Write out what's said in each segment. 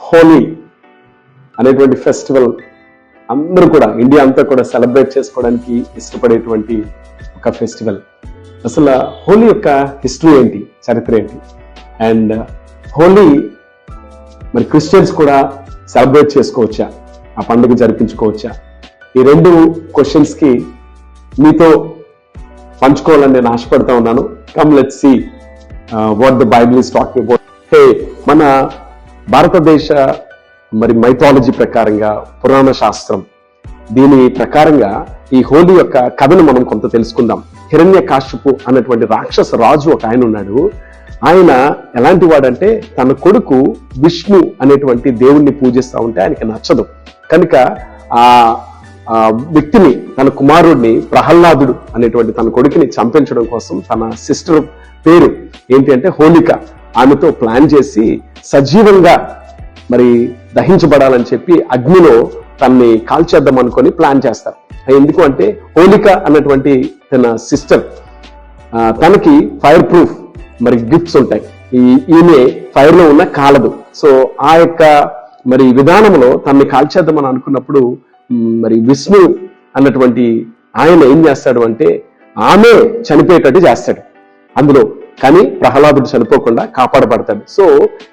హోలీ అనేటువంటి ఫెస్టివల్ అందరూ కూడా ఇండియా అంతా కూడా సెలబ్రేట్ చేసుకోవడానికి ఇష్టపడేటువంటి ఒక ఫెస్టివల్. అసలు హోలీ యొక్క హిస్టరీ ఏంటి, చరిత్ర ఏంటి, అండ్ హోలీ మరి క్రిస్టియన్స్ కూడా సెలబ్రేట్ చేసుకోవచ్చా, ఆ పండుగ జరిపించుకోవచ్చా? ఈ రెండు క్వశ్చన్స్ కి మీతో పంచుకోవాలని నేను ఆశపడతా ఉన్నాను. Come let's see what the Bible is talking about. మన భారతదేశ మరి మైథాలజీ ప్రకారంగా, పురాణ శాస్త్రం దీని ప్రకారంగా ఈ హోలీ యొక్క కథను మనం కొంత తెలుసుకుందాం. హిరణ్యకాశిపు అన్నటువంటి రాక్షస రాజు ఒక ఆయన ఉన్నాడు. ఆయన ఎలాంటి వాడంటే తన కొడుకు విష్ణు అనేటువంటి దేవుణ్ణి పూజిస్తా ఉంటే ఆయనకి నచ్చదు. కనుక ఆ వ్యక్తిని, తన కుమారుడిని, ప్రహ్లాదుడు అనేటువంటి తన కొడుకుని చంపించడం కోసం తన సిస్టర్ పేరు ఏంటి అంటే హోలిక, ఆమెతో ప్లాన్ చేసి సజీవంగా మరి దహించబడాలని చెప్పి అగ్నిలో తనని కాల్చేద్దాం అనుకొని ప్లాన్ చేస్తారు. ఎందుకు అంటే హోలిక అన్నటువంటి తన సిస్టర్, తనకి ఫైర్ ప్రూఫ్ మరి గిఫ్ట్స్ ఉంటాయి. ఈమె ఫైర్ లో ఉన్న కాలదు. సో ఆ యొక్క మరి విధానంలో తనని కాల్చేద్దామని అనుకున్నప్పుడు మరి విష్ణు అన్నటువంటి ఆయన ఏం చేస్తాడు అంటే ఆమె చనిపోయేటట్టు చేస్తాడు అందులో, కానీ ప్రహ్లాదుడు చనిపోకుండా కాపాడబడతాడు. సో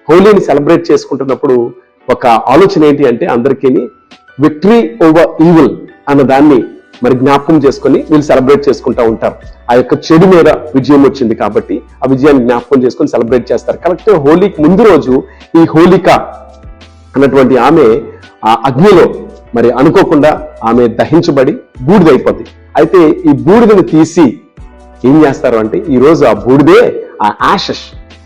హోలీని సెలబ్రేట్ చేసుకుంటున్నప్పుడు ఒక ఆలోచన ఏంటి అంటే అందరికీ విక్టరీ ఓవర్ ఈవిల్ అన్న దాన్ని మరి జ్ఞాపకం చేసుకొని వీళ్ళు సెలబ్రేట్ చేసుకుంటూ ఉంటారు. ఆ యొక్క చెడు మీద విజయం వచ్చింది కాబట్టి ఆ విజయాన్ని జ్ఞాపకం చేసుకొని సెలబ్రేట్ చేస్తారు. కరెక్ట్ హోలీకి ముందు రోజు ఈ హోలిక అన్నటువంటి ఆమె ఆ అగ్నిలో మరి అనుకోకుండా ఆమె దహించబడి బూడిదైపోద్ది. అయితే ఈ బూడిదని తీసి ఏం చేస్తారు అంటే ఈ రోజు ఆ బూడిదే, ఆ యాషెస్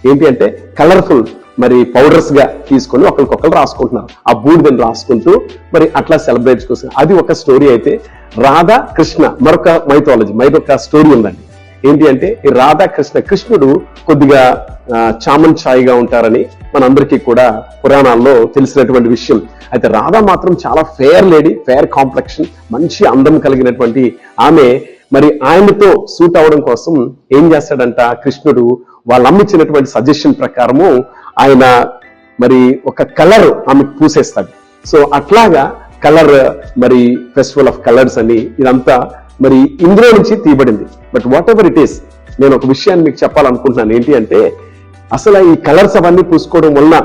ఏంటి అంటే కలర్ఫుల్ మరి పౌడర్స్ గా తీసుకొని ఒకరికొకరు రాసుకుంటున్నారు. ఆ బూడిదని రాసుకుంటూ మరి అట్లా సెలబ్రేట్ చేసుకుంటారు. అది ఒక స్టోరీ. అయితే రాధా కృష్ణ మరొక మైథాలజీ, మరొక స్టోరీ ఉందండి. ఏంటి అంటే ఈ రాధా కృష్ణుడు కొద్దిగా చామన్ ఛాయిగా ఉంటారని మనందరికీ కూడా పురాణాల్లో తెలిసినటువంటి విషయం. అయితే రాధా మాత్రం చాలా ఫేర్ లేడీ, ఫేర్ కాంప్లెక్షన్, మంచి అందం కలిగినటువంటి ఆమె. మరి ఆయనతో సూట్ అవడం కోసం ఏం చేస్తాడంట కృష్ణుడు, వాళ్ళు అమ్మించినటువంటి సజెషన్ ప్రకారము ఆయన మరి ఒక కలర్ ఆమెకు పూసేస్తాడు. సో అట్లాగా కలర్ మరి ఫెస్టివల్ ఆఫ్ కలర్స్ అని ఇదంతా మరి ఇందులో నుంచి తీయబడింది. But whatever it is, నేను ఒక విషయాన్ని మీకు చెప్పాలనుకుంటున్నాను. ఏంటి అంటే అసలు ఈ కలర్స్ అవన్నీ పూసుకోవడం వలన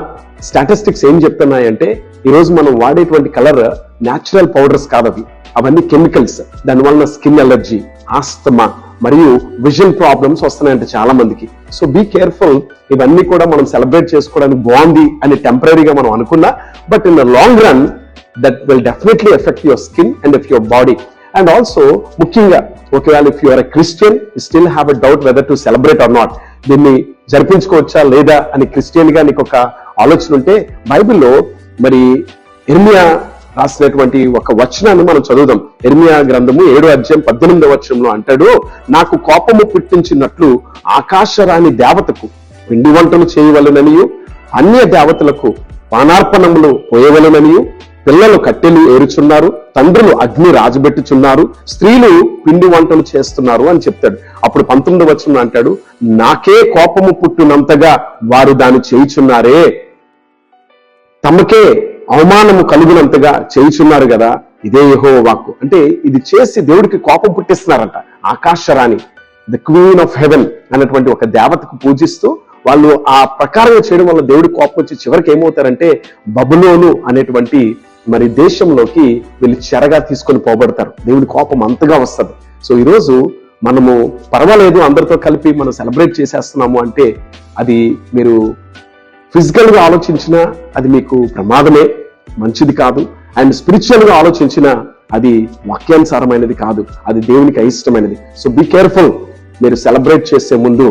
స్టాటిస్టిక్స్ ఏం చెప్తున్నాయంటే ఈరోజు మనం వాడేటువంటి కలర్ న్యాచురల్ పౌడర్స్ కాదవి, అవన్నీ కెమికల్స్. దానివల్ల స్కిన్ ఎలర్జీ, ఆస్తమా మరియు విజన్ ప్రాబ్లమ్స్ వస్తున్నాయంటే చాలా మందికి. So be careful. ఇవన్నీ కూడా మనం సెలబ్రేట్ చేసుకోవడానికి బాగుంది అని టెంపరీగా మనం అనుకున్నా, but in the long run that will definitely affect your skin and if your body. And also ముఖ్యంగా ఒకవేళ if you're a Christian still have a doubt whether to celebrate or not, దీన్ని జరిపించుకోవచ్చా లేదా అని క్రిస్టియన్ గా నీకు ఒక ఆలోచన ఉంటే బైబిల్లో మరి ఇర్మియా రాసినటువంటి ఒక వచనాన్ని మనం చదువుదాం. ఇర్మియా గ్రంథము 7వ అధ్యాయం 18వ వచనంలో అంటాడు, నాకు కోపము పుట్టించినట్లు ఆకాశరాణి దేవతకు పిండి వంటలు చేయవలెననియు అన్య దేవతలకు పానార్పణములు పోయవలెననియు పిల్లలు కట్టెలు ఏరుచున్నారు, తండ్రులు అగ్ని రాజబెట్టుచున్నారు, స్త్రీలు పిండి వంటలు చేస్తున్నారు అని చెప్తాడు. అప్పుడు 19వ వచనం అంటాడు, నాకే కోపము పుట్టినంతగా వారు దాన్ని చేయుచున్నారే, తమకే అవమానము కలుగునంతగా చేయుచున్నారు కదా, ఇదే యెహోవా వాక్కు. అంటే ఇది చేసి దేవుడికి కోపం పుట్టిస్తున్నారంట. ఆకాశరాణి, ద క్వీన్ ఆఫ్ హెవెన్ అన్నటువంటి ఒక దేవతకు పూజిస్తూ వాళ్ళు ఆ ప్రకారంగా చేయడం వల్ల దేవుడి కోపం వచ్చి చివరికి ఏమవుతారంటే బబులోను అనేటువంటి మరి దేశంలోకి వీళ్ళు చెరగా తీసుకొని పోబడతారు. దేవుడి కోపం అంతగా వస్తుంది. సో ఈరోజు మనము పర్వాలేదు అందరితో కలిపి మనం సెలబ్రేట్ చేసేస్తున్నాము అంటే అది మీరు ఫిజికల్ గా ఆలోచించినా అది మీకు ప్రమాదమే, మంచిది కాదు. అండ్ స్పిరిచువల్ గా ఆలోచించినా అది వాక్యానుసారమైనది కాదు, అది దేవునికి అయిష్టమైనది. So be careful. మీరు సెలబ్రేట్ చేసే ముందు